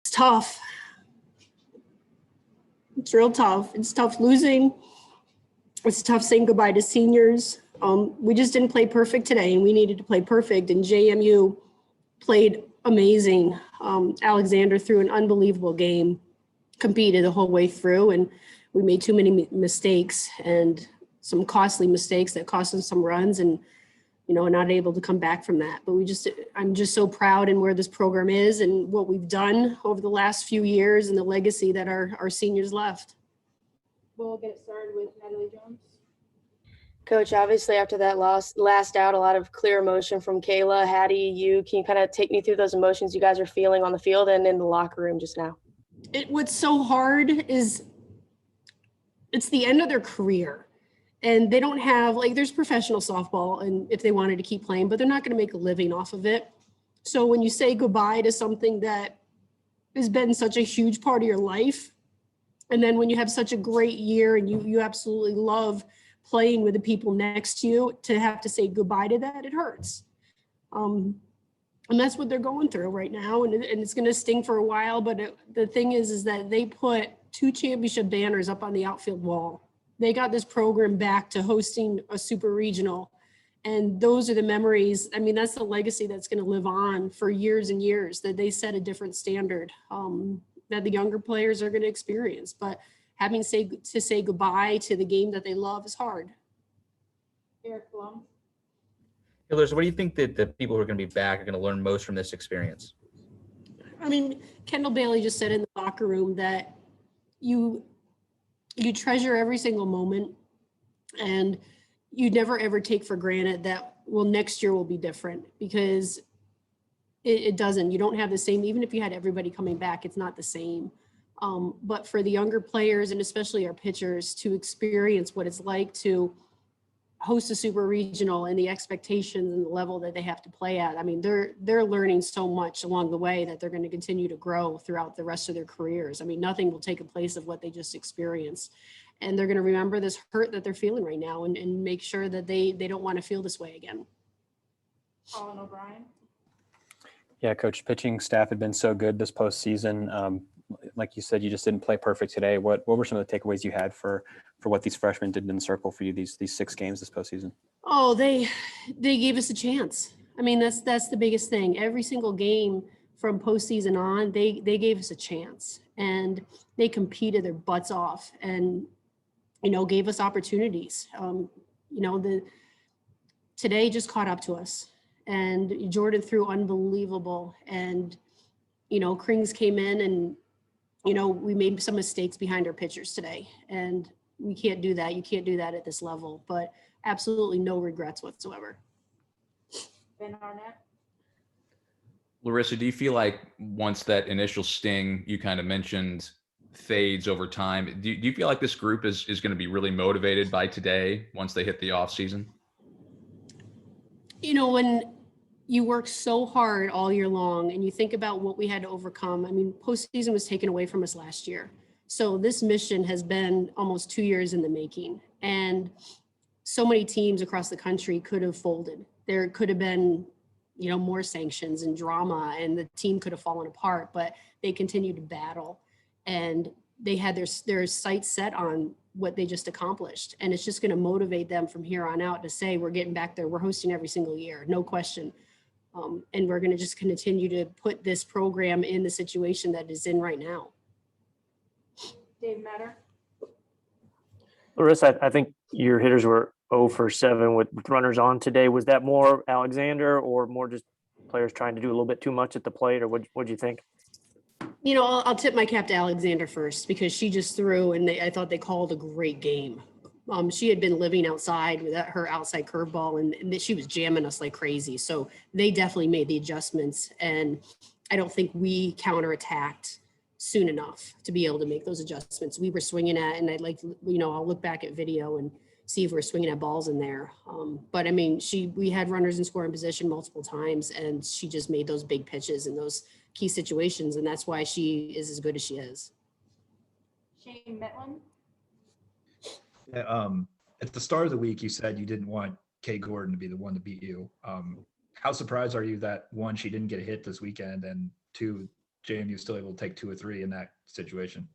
It's tough. It's real tough. It's tough losing. It's tough saying goodbye to seniors. We just didn't play perfect today, and we needed to play perfect. And JMU played amazing. Alexander threw an unbelievable game, competed the whole way through, and we made too many mistakes and some costly mistakes that cost us some runs, and not able to come back from that. But I'm just so proud in where this program is and what we've done over the last few years and the legacy that our seniors left. We'll get it started with Natalie Jones. Coach, obviously after that last out, a lot of clear emotion from Kayla, Hattie, you. Can you kind of take me through those emotions you guys are feeling on the field and in the locker room just now? What's so hard is it's the end of their career. And they don't have, there's professional softball, and if they wanted to keep playing, but they're not going to make a living off of it. So when you say goodbye to something that has been such a huge part of your life, and then when you have such a great year and you absolutely love playing with the people next to you, to have to say goodbye to that, it hurts. And that's what they're going through right now. And it's going to sting for a while. But the thing is that they put 2 championship banners up on the outfield wall. They got this program back to hosting a super regional. And those are the memories. I mean, that's the legacy that's going to live on for years and years, that they set a different standard that the younger players are going to experience. But having to say goodbye to the game that they love is hard. Eric Blum. Hey, Larissa, what do you think that the people who are going to be back are going to learn most from this experience? I mean, Kendall Bailey just said in the locker room that you treasure every single moment, and you never ever take for granted that, well, next year will be different, because it doesn't. You don't have the same, even if you had everybody coming back, it's not the same. But for the younger players, and especially our pitchers, to experience what it's like to host a super regional and the expectations and the level that they have to play at. I mean, they're learning so much along the way that they're going to continue to grow throughout the rest of their careers. I mean, nothing will take a place of what they just experienced. And they're going to remember this hurt that they're feeling right now, and make sure that they don't want to feel this way again. Colin O'Brien. Yeah, Coach, pitching staff had been so good this postseason. Like you said, you just didn't play perfect today. What were some of the takeaways you had for what these freshmen did in the circle for you these 6 games this postseason? Oh, they gave us a chance. I mean, that's the biggest thing. Every single game from postseason on, they gave us a chance, and they competed their butts off, and gave us opportunities. Today just caught up to us, and Jordan threw unbelievable, and Krings came in, and we made some mistakes behind our pitchers today, and we can't do that. You can't do that at this level, but absolutely no regrets whatsoever. Ben Arnett. Larissa, do you feel like once that initial sting you kind of mentioned fades over time, do you feel like this group is going to be really motivated by today once they hit the off season? When you work so hard all year long and you think about what we had to overcome, I mean, postseason was taken away from us last year. So this mission has been almost 2 years in the making, and so many teams across the country could have folded. There could have been, more sanctions and drama, and the team could have fallen apart, but they continued to battle, and they had their sights set on what they just accomplished. And it's just going to motivate them from here on out to say, we're getting back there. We're hosting every single year, no question. And we're going to just continue to put this program in the situation that it's in right now. Dave Matter. Larissa, I think your hitters were 0 for 7 with runners on today. Was that more Alexander, or more just players trying to do a little bit too much at the plate, or what'd you think? I'll tip my cap to Alexander first, because she just threw, and I thought they called a great game. She had been living outside with her outside curveball, and she was jamming us like crazy. So they definitely made the adjustments, and I don't think we counterattacked soon enough to be able to make those adjustments. We were swinging at, and I'd like, I'll look back at video and see if we're swinging at balls in there. But I mean, we had runners in scoring position multiple times, and she just made those big pitches in those key situations, and that's why she is as good as she is. Shane Metlin. At the start of the week, you said you didn't want Kay Gordon to be the one to beat you. How surprised are you that, 1, she didn't get a hit this weekend, and 2, JMU still able to take 2 or 3 in that situation?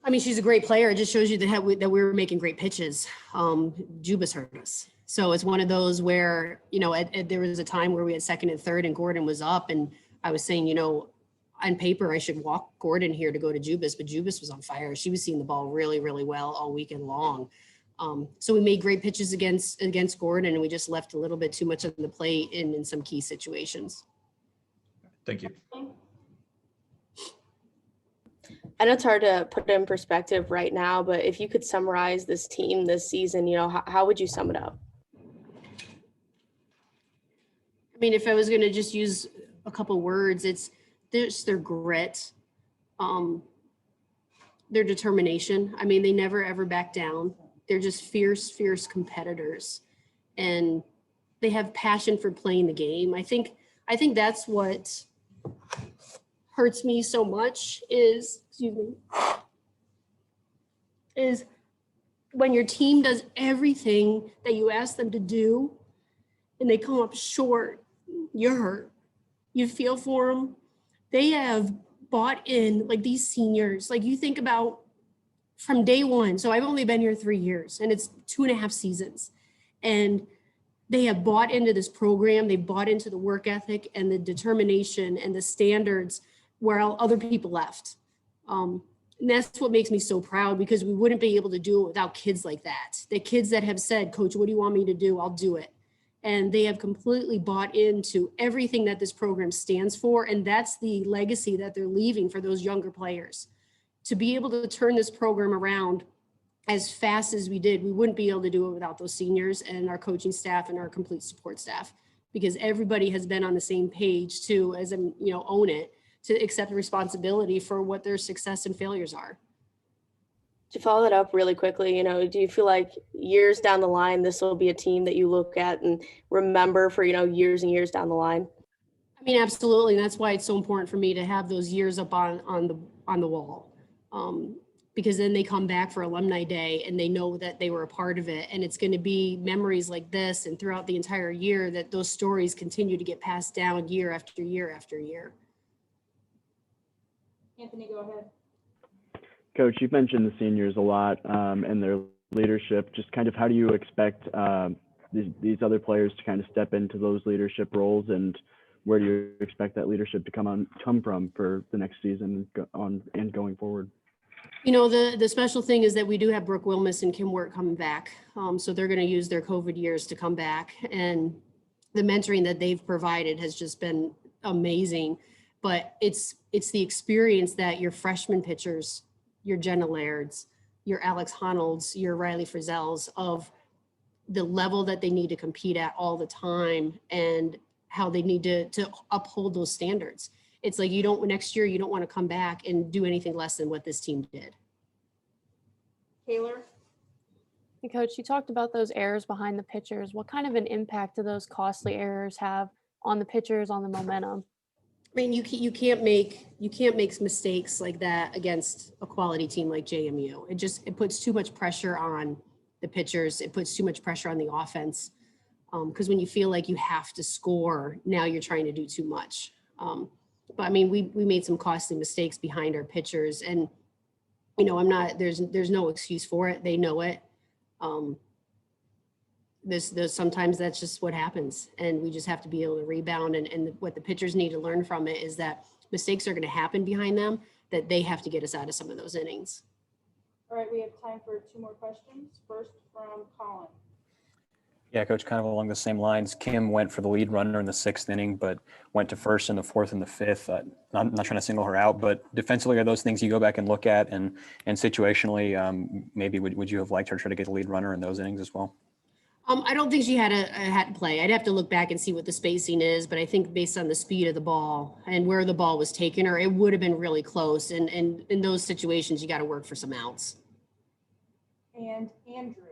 I mean, she's a great player. It just shows you that we were making great pitches. Jubas hurt us. So it's one of those where, there was a time where we had second and third and Gordon was up, and I was saying, on paper, I should walk Gordon here to go to Jubas, but Jubas was on fire. She was seeing the ball really, really well all weekend long. So we made great pitches against Gordon, and we just left a little bit too much on the plate in some key situations. Thank you. I know it's hard to put it in perspective right now, but if you could summarize this team this season, how would you sum it up? I mean, if I was going to just use a couple words, it's their grit, their determination. I mean, they never, ever back down. They're just fierce, fierce competitors, and they have passion for playing the game. I think that's what hurts me so much is when your team does everything that you ask them to do and they come up short, you're hurt. You feel for them. They have bought in, like these seniors, like you think about from day one. So I've only been here 3 years and it's 2.5 seasons. And they have bought into this program. They bought into the work ethic and the determination and the standards where other people left. And that's what makes me so proud, because we wouldn't be able to do it without kids like that. The kids that have said, Coach, what do you want me to do? I'll do it. And they have completely bought into everything that this program stands for. And that's the legacy that they're leaving for those younger players. To be able to turn this program around as fast as we did, we wouldn't be able to do it without those seniors and our coaching staff and our complete support staff, because everybody has been on the same page to, own it, to accept responsibility for what their success and failures are. To follow that up really quickly, do you feel like years down the line, this will be a team that you look at and remember for, years and years down the line? I mean, absolutely. And that's why it's so important for me to have those years up on the wall. Because then they come back for alumni day and they know that they were a part of it. And it's going to be memories like this and throughout the entire year that those stories continue to get passed down year after year after year. Anthony, go ahead. Coach, you've mentioned the seniors a lot and their leadership. Just kind of how do you expect these other players to kind of step into those leadership roles, and where do you expect that leadership to come from for the next season and going forward? The special thing is that we do have Brooke Wilmus and Kim Wirt coming back. So they're going to use their COVID years to come back. And the mentoring that they've provided has just been amazing. But it's the experience that your freshman pitchers, your Jenna Lairds, your Alex Honolds, your Riley Frizzels, of the level that they need to compete at all the time and how they need to uphold those standards. It's like next year you don't want to come back and do anything less than what this team did. Taylor? Hey, Coach, you talked about those errors behind the pitchers. What kind of an impact do those costly errors have on the pitchers, on the momentum? I mean, you can't make mistakes like that against a quality team like JMU. It puts too much pressure on the pitchers. It puts too much pressure on the offense. Because when you feel like you have to score, now you're trying to do too much. But I mean, we made some costly mistakes behind our pitchers, and there's no excuse for it. They know it. There's sometimes that's just what happens, and we just have to be able to rebound. And what the pitchers need to learn from it is that mistakes are going to happen behind them, that they have to get us out of some of those innings. All right, we have time for 2 more questions. First from Colin. Yeah, Coach, kind of along the same lines. Kim went for the lead runner in the 6th inning, but went to first in the 4th and the 5th. I'm not trying to single her out, but defensively, are those things you go back and look at? And situationally, maybe would you have liked her to try to get the lead runner in those innings as well? I don't think she had to play. I'd have to look back and see what the spacing is, but I think based on the speed of the ball and where the ball was taking her, it would have been really close. And in those situations, you got to work for some outs. And Andrew.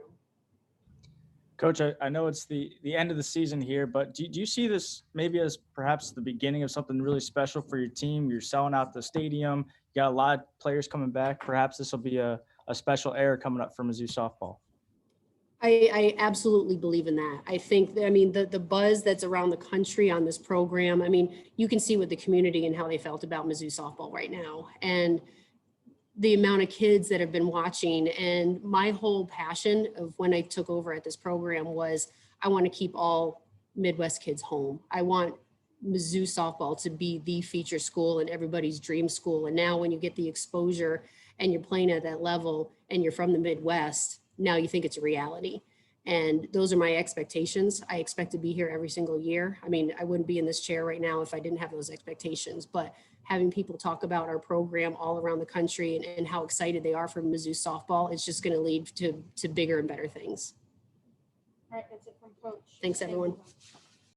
Coach, I know it's the end of the season here, but do you see this maybe as perhaps the beginning of something really special for your team? You're selling out the stadium. You got a lot of players coming back. Perhaps this will be a special era coming up for Mizzou softball. I absolutely believe in that. I think, I mean, the buzz that's around the country on this program, I mean, you can see with the community and how they felt about Mizzou softball right now. And the amount of kids that have been watching, and my whole passion of when I took over at this program was I want to keep all Midwest kids home. I want Mizzou softball to be the feature school and everybody's dream school. And now when you get the exposure and you're playing at that level and you're from the Midwest, now you think it's a reality. And those are my expectations. I expect to be here every single year. I mean, I wouldn't be in this chair right now if I didn't have those expectations, but having people talk about our program all around the country and how excited they are for Mizzou softball, it's just going to lead to bigger and better things. All right, that's it from Coach. Thanks, everyone. you.